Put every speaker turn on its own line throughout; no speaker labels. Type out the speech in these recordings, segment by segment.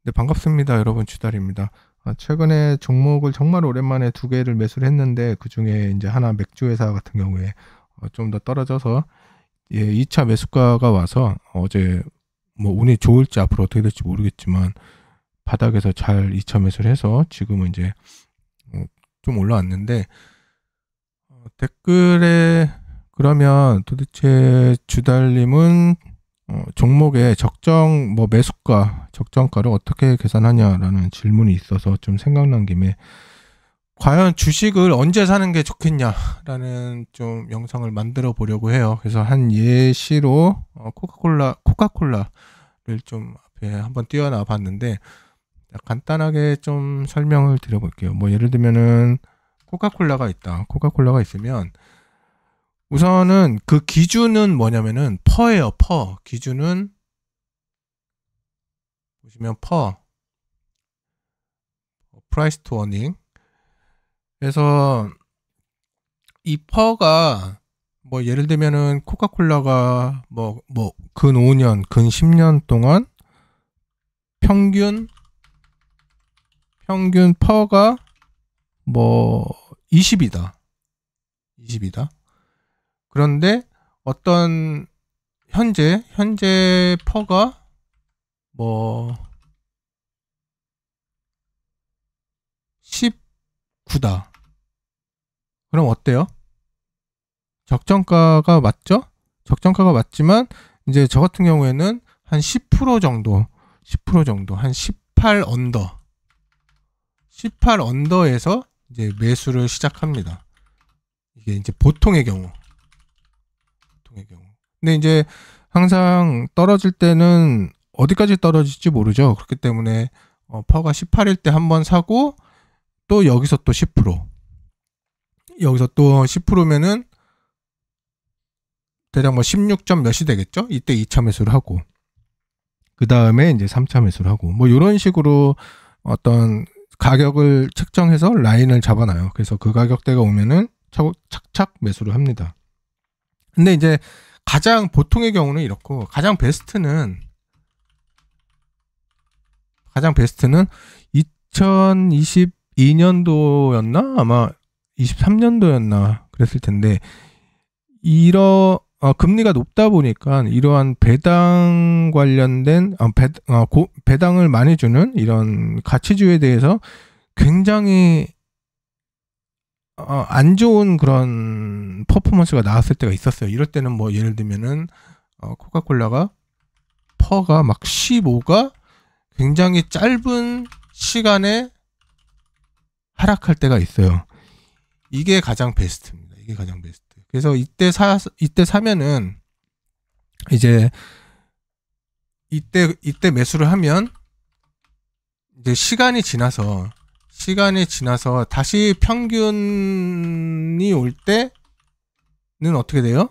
네, 반갑습니다. 여러분, 주달입니다. 최근에 종목을 정말 오랜만에 두 개를 매수를 했는데, 그 중에 이제 하나 맥주 회사 같은 경우에 좀 더 떨어져서, 예, 2차 매수가가 와서 어제 뭐 운이 좋을지 앞으로 어떻게 될지 모르겠지만, 바닥에서 잘 2차 매수를 해서 지금은 이제 좀 올라왔는데, 댓글에 그러면 도대체 주달님은 종목의 적정 뭐 매수가, 적정가를 어떻게 계산하냐라는 질문이 있어서 좀 생각난 김에 과연 주식을 언제 사는 게 좋겠냐라는 좀 영상을 만들어 보려고 해요. 그래서 한 예시로 코카콜라를 좀 앞에 한번 띄워놔 봤는데 간단하게 좀 설명을 드려볼게요. 뭐 예를 들면은 코카콜라가 있다. 코카콜라가 있으면 우선은 그 기준은 뭐냐면은 퍼예요. 퍼. 기준은 보시면 프라이스 투 어닝. 그래서 이 퍼가 뭐 예를 들면은 코카콜라가 근 5년, 근 10년 동안 평균 퍼가 뭐 20이다. 그런데 어떤 현재 퍼가 뭐 19다. 그럼 어때요? 적정가가 맞죠? 적정가가 맞지만 이제 저 같은 경우에는 한 10% 정도, 한 18 언더, 18 언더에서 이제 매수를 시작합니다. 이게 이제 보통의 경우. 근데 이제 항상 떨어질 때는 어디까지 떨어질지 모르죠. 그렇기 때문에 퍼가 18일 때 한번 사고 또 여기서 또 10%, 여기서 또 10%면은 대략 뭐 16점 몇이 되겠죠? 이때 2차 매수를 하고 그 다음에 이제 3차 매수를 하고 뭐 이런 식으로 어떤 가격을 책정해서 라인을 잡아놔요. 그래서 그 가격대가 오면은 착착 매수를 합니다. 근데 이제 가장 보통의 경우는 이렇고 가장 베스트는 2022년도였나? 아마 23년도였나? 그랬을 텐데 금리가 높다 보니까 이러한 배당 관련된 배당을 많이 주는 이런 가치주에 대해서 굉장히 안 좋은 그런 퍼포먼스가 나왔을 때가 있었어요. 이럴 때는 뭐 예를 들면은 코카콜라가 퍼가 막 15가 굉장히 짧은 시간에 하락할 때가 있어요. 이게 가장 베스트입니다. 그래서 이때 사면은 이제 이때 매수를 하면 이제 시간이 지나서 다시 평균이 올 때는 어떻게 돼요?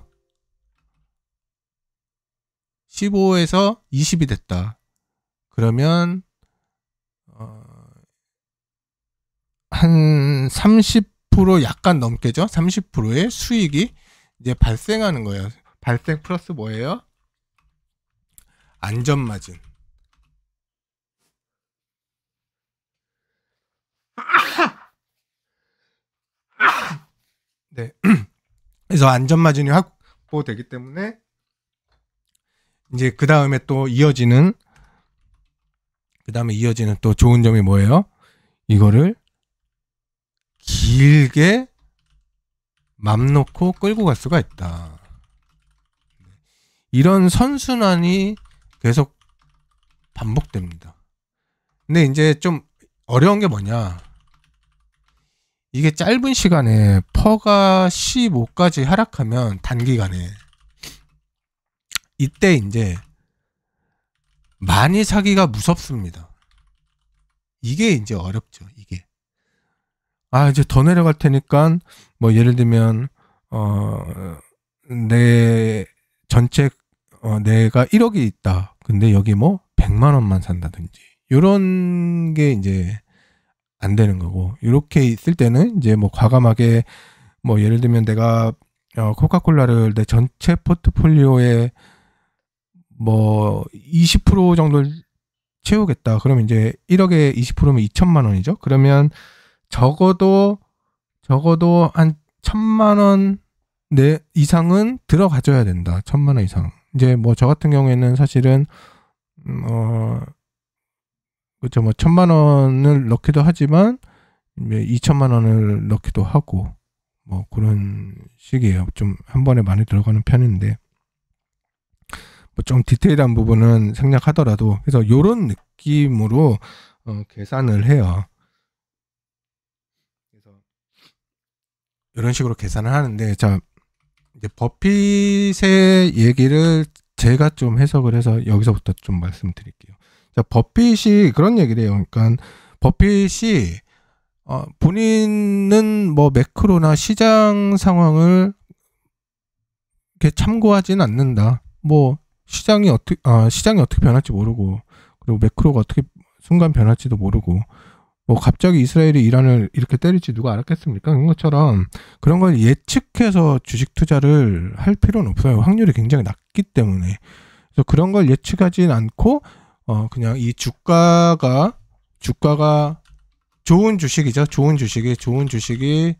15에서 20이 됐다. 그러면 한 30% 약간 넘게죠. 30%의 수익이 이제 발생하는 거예요. 발생 플러스 뭐예요? 안전마진. 네. 그래서 안전마진이 확보되기 때문에 이제 그 다음에 이어지는 또 좋은 점이 뭐예요? 이거를 길게 맘 놓고 끌고 갈 수가 있다. 이런 선순환이 계속 반복됩니다. 근데 이제 좀 어려운 게 뭐냐? 이게 짧은 시간에 퍼가 15까지 하락하면 단기간에 이때 이제 많이 사기가 무섭습니다. 이게 이제 어렵죠. 이게 이제 더 내려갈 테니까 뭐 예를 들면 내 전체 내가 1억이 있다. 근데 여기 뭐 100만 원만 산다든지 이런 게 이제 안 되는 거고, 이렇게 있을 때는 이제 뭐 과감하게 뭐 예를 들면 내가 코카콜라를 내 전체 포트폴리오에 뭐 20% 정도를 채우겠다. 그러면 이제 1억에 20%면 2천만 원이죠. 그러면 적어도 한 1,000만 원 이상은 들어가줘야 된다. 1,000만 원 이상. 이제 뭐 저 같은 경우에는 사실은 그렇죠. 뭐 1,000만 원을 넣기도 하지만 2천만 원을 넣기도 하고 뭐 그런 식이에요. 좀 한 번에 많이 들어가는 편인데 뭐 좀 디테일한 부분은 생략하더라도 그래서 요런 느낌으로 계산을 해요. 그래서 이런 식으로 계산을 하는데 자 이제 버핏의 얘기를 제가 좀 해석을 해서 여기서부터 좀 말씀드릴게요. 자, 버핏이 그런 얘기를 해요. 그러니까 버핏이 본인은 뭐 매크로나 시장 상황을 이렇게 참고하진 않는다. 뭐 시장이 어떻게 변할지 모르고 그리고 매크로가 어떻게 순간 변할지도 모르고 뭐 갑자기 이스라엘이 이란을 이렇게 때릴지 누가 알았겠습니까? 그런 것처럼 그런 걸 예측해서 주식 투자를 할 필요는 없어요. 확률이 굉장히 낮기 때문에. 그래서 그런 걸 예측하진 않고 그냥 이 주가가 좋은 주식이죠. 좋은 주식이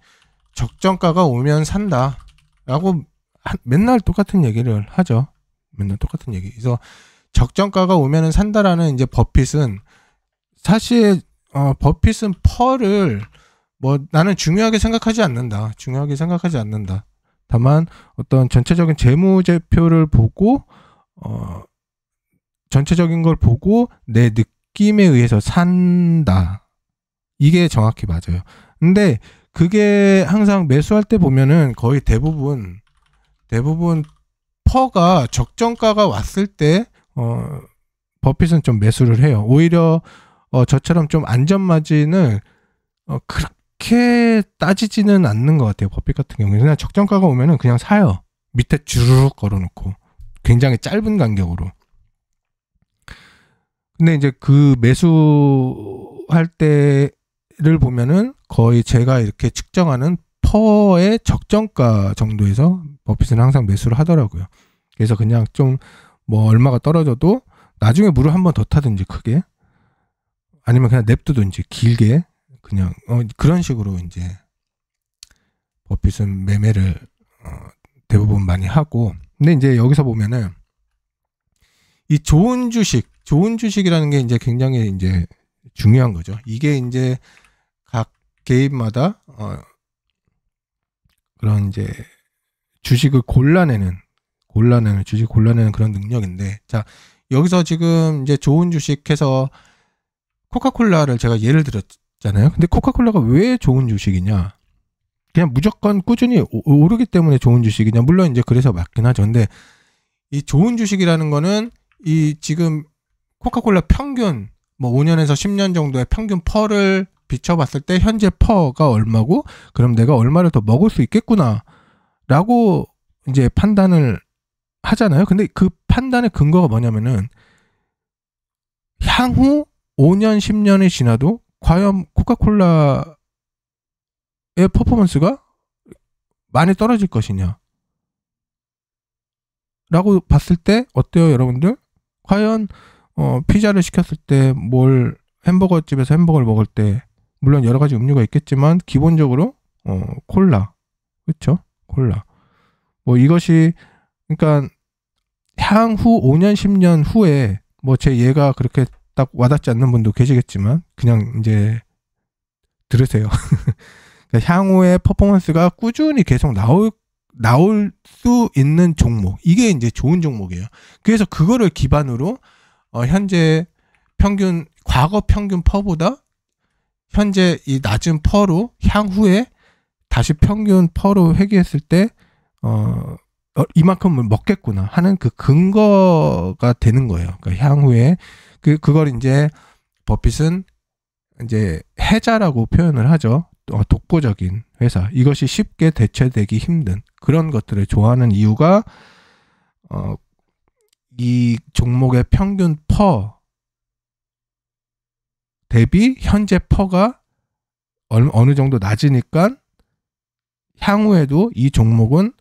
적정가가 오면 산다라고 맨날 똑같은 얘기를 하죠. 맨날 똑같은 얘기. 그래서 적정가가 오면은 산다라는 이제 버핏은 사실 버핏은 펄을 뭐 나는 중요하게 생각하지 않는다. 다만 어떤 전체적인 재무제표를 보고 전체적인 걸 보고 내 느낌에 의해서 산다. 이게 정확히 맞아요. 근데 그게 항상 매수할 때 보면은 거의 대부분 퍼가 적정가가 왔을 때 버핏은 좀 매수를 해요. 오히려 저처럼 좀 안전마진을 그렇게 따지지는 않는 것 같아요. 버핏 같은 경우는 그냥 적정가가 오면은 그냥 사요. 밑에 주르륵 걸어놓고 굉장히 짧은 간격으로. 근데 이제 그 매수할 때를 보면은 거의 제가 이렇게 측정하는 퍼의 적정가 정도에서 버핏은 항상 매수를 하더라고요. 그래서 그냥 좀 뭐 얼마가 떨어져도 나중에 물을 한 번 더 타든지 크게 아니면 그냥 냅두든지 길게 그냥 그런 식으로 이제 버핏은 매매를 대부분 많이 하고 근데 이제 여기서 보면은 이 좋은 주식이라는 게 이제 굉장히 이제 중요한 거죠. 이게 이제 각 개인마다 그런 이제 주식을 주식 골라내는 그런 능력인데 자 여기서 지금 이제 좋은 주식해서 코카콜라를 제가 예를 들었잖아요. 근데 코카콜라가 왜 좋은 주식이냐? 그냥 무조건 꾸준히 오르기 때문에 좋은 주식이냐? 물론 이제 그래서 맞긴 하죠. 근데 이 좋은 주식이라는 거는 이 지금 코카콜라 평균 뭐 5년에서 10년 정도의 평균 퍼를 비춰봤을 때 현재 퍼가 얼마고 그럼 내가 얼마를 더 먹을 수 있겠구나라고 이제 판단을 하잖아요. 근데 그 판단의 근거가 뭐냐면은 향후 5년, 10년이 지나도 과연 코카콜라의 퍼포먼스가 많이 떨어질 것이냐 라고 봤을 때 어때요, 여러분들? 과연 피자를 시켰을 때 햄버거 집에서 햄버거를 먹을 때 물론 여러 가지 음료가 있겠지만 기본적으로 콜라. 그렇죠? 콜라. 뭐 이것이 그러니까 향후 5년, 10년 후에 뭐 제 예가 그렇게 딱 와닿지 않는 분도 계시겠지만 그냥 이제 들으세요. 그러니까 향후의 퍼포먼스가 꾸준히 계속 나올 수 있는 종목. 이게 이제 좋은 종목이에요. 그래서 그거를 기반으로 현재 과거 평균 퍼보다 현재 이 낮은 퍼로 향후에 다시 평균 퍼로 회귀했을 때 이만큼을 먹겠구나 하는 그 근거가 되는 거예요. 그러니까 향후에 그걸 이제 버핏은 이제 해자라고 표현을 하죠. 독보적인 회사. 이것이 쉽게 대체되기 힘든 그런 것들을 좋아하는 이유가 이 종목의 평균 퍼 대비 현재 퍼가 어느 정도 낮으니까 향후에도 이 종목은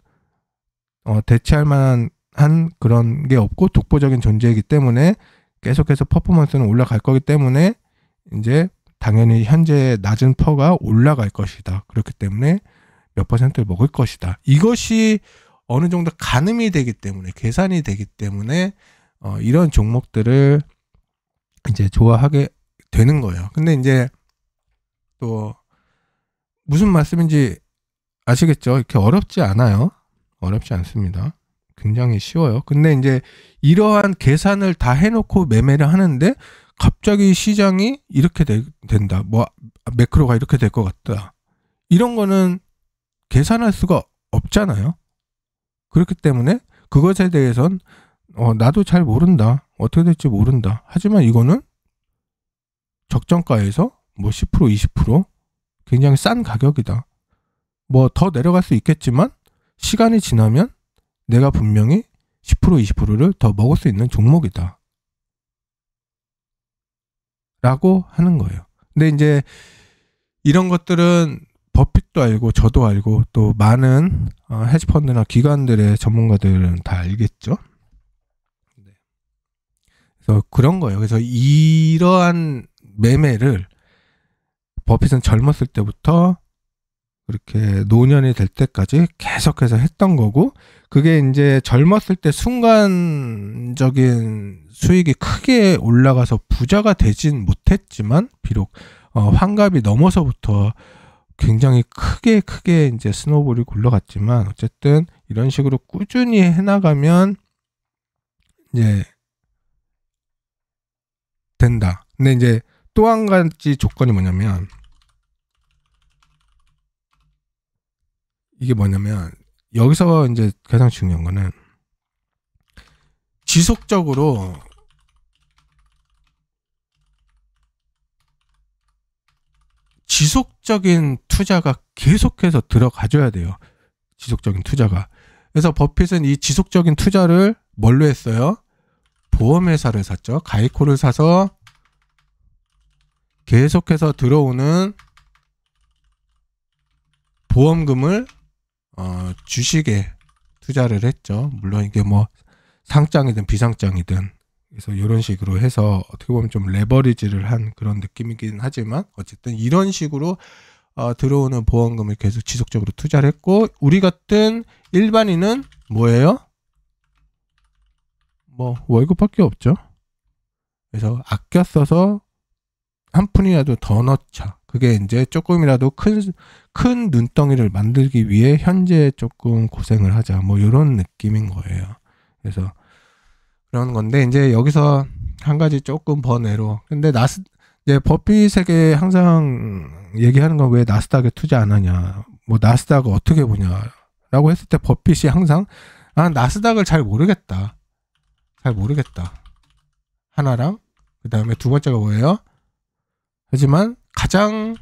대체할 만한 그런 게 없고 독보적인 존재이기 때문에 계속해서 퍼포먼스는 올라갈 거기 때문에 이제 당연히 현재 낮은 퍼가 올라갈 것이다. 그렇기 때문에 몇 퍼센트를 먹을 것이다. 이것이 어느 정도 가늠이 되기 때문에, 계산이 되기 때문에 이런 종목들을 이제 좋아하게 되는 거예요. 근데 이제 또 무슨 말씀인지 아시겠죠? 이렇게 어렵지 않아요. 어렵지 않습니다. 굉장히 쉬워요. 근데 이제 이러한 계산을 다 해놓고 매매를 하는데 갑자기 시장이 이렇게 된다. 뭐 매크로가 이렇게 될 것 같다. 이런 거는 계산할 수가 없잖아요. 그렇기 때문에 그것에 대해선 나도 잘 모른다. 어떻게 될지 모른다. 하지만 이거는 적정가에서 뭐 10%, 20% 굉장히 싼 가격이다. 뭐 더 내려갈 수 있겠지만 시간이 지나면 내가 분명히 10%, 20%를 더 먹을 수 있는 종목이다. 라고 하는 거예요. 근데 이제 이런 것들은 버핏도 알고 저도 알고 또 많은 헤지펀드나 기관들의 전문가들은 다 알겠죠. 그래서 그런 거예요. 그래서 이러한 매매를 버핏은 젊었을 때부터 그렇게 노년이 될 때까지 계속해서 했던 거고, 그게 이제 젊었을 때 순간적인 수익이 크게 올라가서 부자가 되진 못했지만 비록 환갑이 넘어서부터 굉장히 크게 이제 스노우볼이 굴러갔지만 어쨌든 이런 식으로 꾸준히 해나가면 이제 된다. 근데 이제 또 한 가지 조건이 뭐냐면, 이게 뭐냐면 여기서 이제 가장 중요한 거는 지속적인 투자가 계속해서 들어가줘야 돼요. 지속적인 투자가. 그래서 버핏은 이 지속적인 투자를 뭘로 했어요? 보험회사를 샀죠. 가이코를 사서 계속해서 들어오는 보험금을 주식에 투자를 했죠. 물론 이게 뭐 상장이든 비상장이든, 그래서 이런 식으로 해서 어떻게 보면 좀 레버리지를 한 그런 느낌이긴 하지만 어쨌든 이런 식으로 들어오는 보험금을 계속 지속적으로 투자를 했고, 우리 같은 일반인은 뭐예요? 뭐 월급밖에 없죠. 그래서 아껴 써서 한 푼이라도 더 넣자. 그게 이제 조금이라도 큰 눈덩이를 만들기 위해 현재 조금 고생을 하자. 뭐 이런 느낌인 거예요. 그래서 그런 건데, 이제 여기서 한 가지 조금 번외로, 근데 이제 버핏에게 항상 얘기하는 건 왜 나스닥에 투자 안 하냐, 뭐 나스닥을 어떻게 보냐라고 했을 때 버핏이 항상 나스닥을 잘 모르겠다. 하나랑 그 다음에 두 번째가 뭐예요? 하지만 가장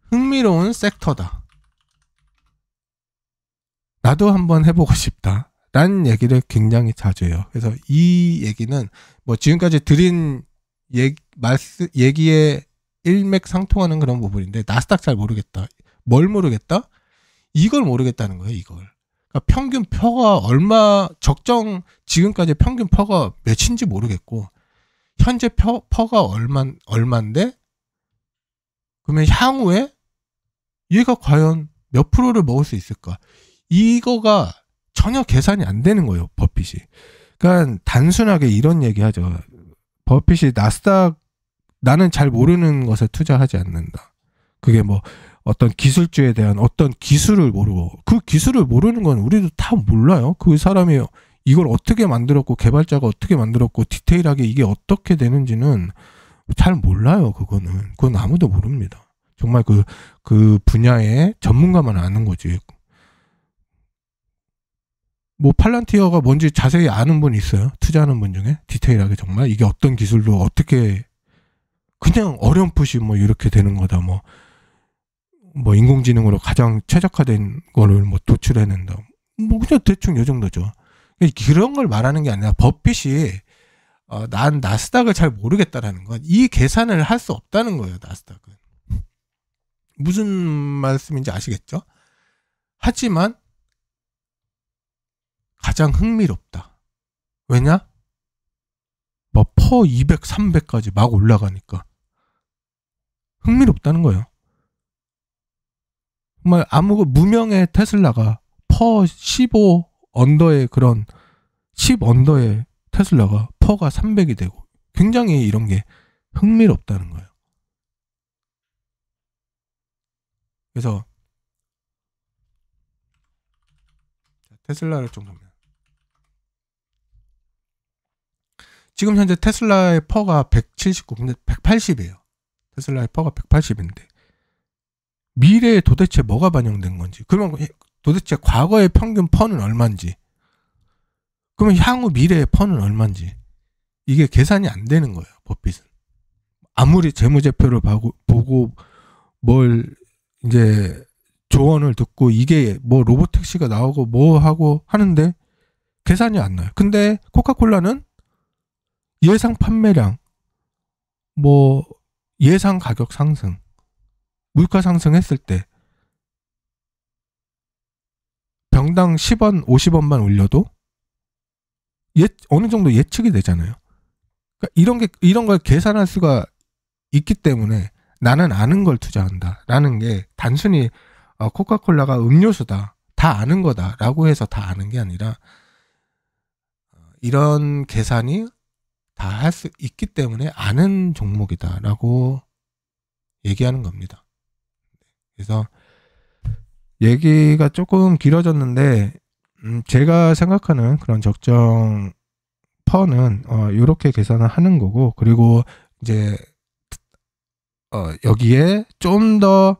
흥미로운 섹터다. 나도 한번 해보고 싶다. 라는 얘기를 굉장히 자주 해요. 그래서 이 얘기는 뭐 지금까지 드린 얘기에 일맥상통하는 그런 부분인데, 나스닥 잘 모르겠다. 뭘 모르겠다? 이걸 모르겠다는 거예요, 이걸. 그러니까 평균 퍼가 지금까지 평균 퍼가 몇인지 모르겠고, 현재 퍼가 얼만데, 그러면 향후에 얘가 과연 몇 프로를 먹을 수 있을까? 이거가 전혀 계산이 안 되는 거예요, 버핏이. 그러니까 단순하게 이런 얘기 하죠. 버핏이 나스닥, 나는 잘 모르는 것에 투자하지 않는다. 그게 뭐 어떤 기술주에 대한 어떤 기술을 모르고, 그 기술을 모르는 건 우리도 다 몰라요. 그 사람이 이걸 어떻게 만들었고, 개발자가 어떻게 만들었고, 디테일하게 이게 어떻게 되는지는 잘 몰라요. 그건 아무도 모릅니다. 정말 그 분야의 전문가만 아는 거지. 뭐 팔란티어가 뭔지 자세히 아는 분 있어요? 투자하는 분 중에? 디테일하게 정말 이게 어떤 기술로 어떻게, 그냥 어렴풋이 뭐 이렇게 되는 거다. 뭐 인공지능으로 가장 최적화된 거를 뭐 도출해낸다. 뭐 그냥 대충 요 정도죠. 그런 걸 말하는 게 아니라 버핏이 난 나스닥을 잘 모르겠다라는 건 이 계산을 할 수 없다는 거예요. 나스닥은. 무슨 말씀인지 아시겠죠? 하지만 가장 흥미롭다. 왜냐? 뭐 퍼 200, 300까지 막 올라가니까 흥미롭다는 거예요. 정말 무명의 테슬라가 퍼 15 언더의 그런 10 언더의 테슬라가 퍼가 300이 되고 굉장히 이런 게 흥미롭다는 거예요. 그래서 테슬라를 좀 보면 지금 현재 테슬라의 퍼가 179, 근데 180이에요. 테슬라의 퍼가 180인데 미래에 도대체 뭐가 반영된 건지, 그러면 도대체 과거의 평균 퍼는 얼마인지, 그러면 향후 미래의 퍼는 얼마인지 이게 계산이 안 되는 거예요. 버핏은 아무리 재무제표를 보고 뭘 이제 조언을 듣고 이게 뭐 로보택시가 나오고 뭐 하고 하는데 계산이 안 나요. 근데 코카콜라는 예상 판매량, 뭐 예상 가격 상승, 물가 상승했을 때 병당 10원, 50원만 올려도 어느 정도 예측이 되잖아요. 그러니까 이런 걸 계산할 수가 있기 때문에 나는 아는 걸 투자한다라는 게 단순히 코카콜라가 음료수다, 다 아는 거다라고 해서 다 아는 게 아니라 이런 계산이 다 할 수 있기 때문에 아는 종목이다라고 얘기하는 겁니다. 그래서 얘기가 조금 길어졌는데 제가 생각하는 그런 적정 퍼는 이렇게 계산을 하는 거고, 그리고 이제 여기에 좀 더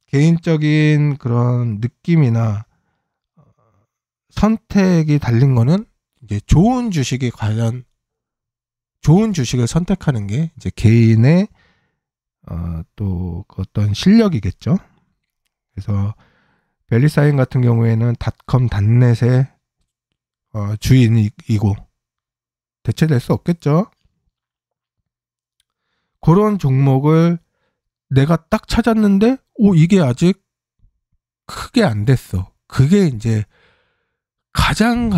개인적인 그런 느낌이나 선택이 달린 거는 이제 좋은 주식이 과연 좋은 주식을 선택하는 게 이제 개인의 또 어떤 실력이겠죠. 그래서 벨리사인 같은 경우에는 닷컴 닷넷의 주인이고 대체될 수 없겠죠. 그런 종목을 내가 딱 찾았는데 이게 아직 크게 안 됐어. 그게 이제 가장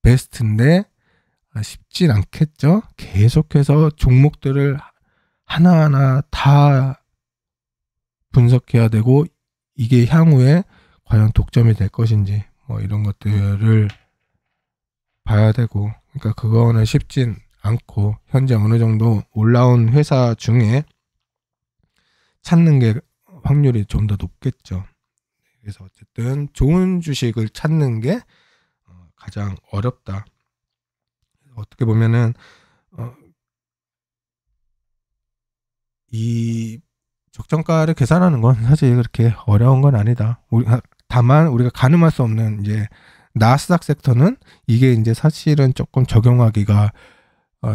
베스트인데 쉽진 않겠죠. 계속해서 종목들을 하나하나 다 분석해야 되고 이게 향후에 과연 독점이 될 것인지 뭐 이런 것들을 봐야 되고, 그러니까 그거는 쉽진 않고 현재 어느 정도 올라온 회사 중에 찾는 게 확률이 좀 더 높겠죠. 그래서 어쨌든 좋은 주식을 찾는 게 가장 어렵다. 어떻게 보면은 이 적정가를 계산하는 건 사실 그렇게 어려운 건 아니다. 다만 우리가 가늠할 수 없는 이제 나스닥 섹터는 이게 이제 사실은 조금 적용하기가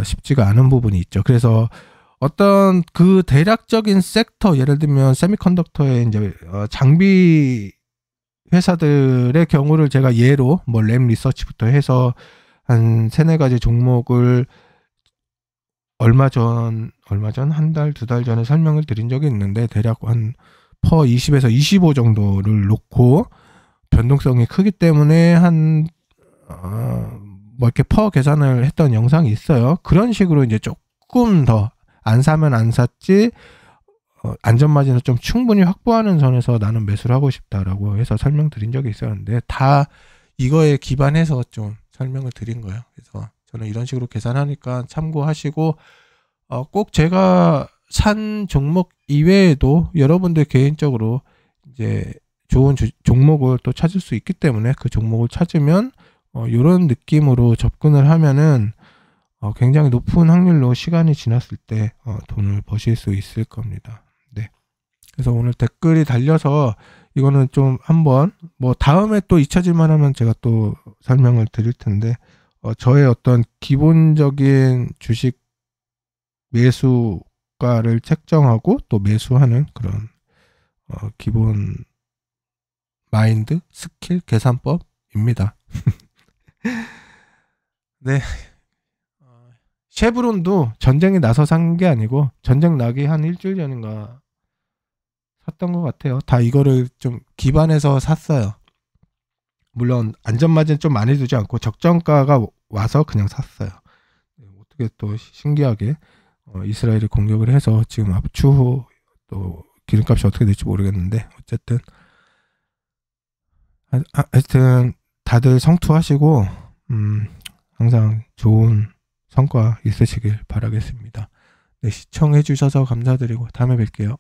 쉽지가 않은 부분이 있죠. 그래서 어떤 그 대략적인 섹터, 예를 들면 세미컨덕터의 이제 장비 회사들의 경우를 제가 예로 뭐 램 리서치부터 해서 한 3-4가지 종목을 얼마 전 한 달, 2달 전에 설명을 드린 적이 있는데, 대략 한 퍼 20에서 25 정도를 놓고 변동성이 크기 때문에 뭐 이렇게 퍼 계산을 했던 영상이 있어요. 그런 식으로 이제 조금 더 안 사면 안 샀지, 안전마진을 좀 충분히 확보하는 선에서 나는 매수를 하고 싶다라고 해서 설명드린 적이 있었는데, 다 이거에 기반해서 좀 설명을 드린 거예요. 그래서 저는 이런 식으로 계산하니까 참고하시고, 꼭 제가 산 종목 이외에도 여러분들 개인적으로 이제 좋은 종목을 또 찾을 수 있기 때문에 그 종목을 찾으면 이런 느낌으로 접근을 하면은 굉장히 높은 확률로 시간이 지났을 때 돈을 버실 수 있을 겁니다. 네. 그래서 오늘 댓글이 달려서 이거는 좀 한번 뭐 다음에 또 잊혀질만 하면 제가 또 설명을 드릴 텐데, 저의 어떤 기본적인 주식 매수가를 책정하고 또 매수하는 그런 기본 마인드, 스킬, 계산법입니다. 네. 쉐브론도 전쟁에 나서 산 게 아니고 전쟁 나기 한 일주일 전인가 샀던 것 같아요. 다 이거를 좀 기반해서 샀어요. 물론 안전마진 좀 많이 두지 않고 적정가가 와서 그냥 샀어요. 어떻게 또 신기하게 이스라엘이 공격을 해서 지금 추후 또 기름값이 어떻게 될지 모르겠는데 어쨌든 하여튼 다들 성투하시고 항상 좋은 성과 있으시길 바라겠습니다. 네, 시청해 주셔서 감사드리고 다음에 뵐게요.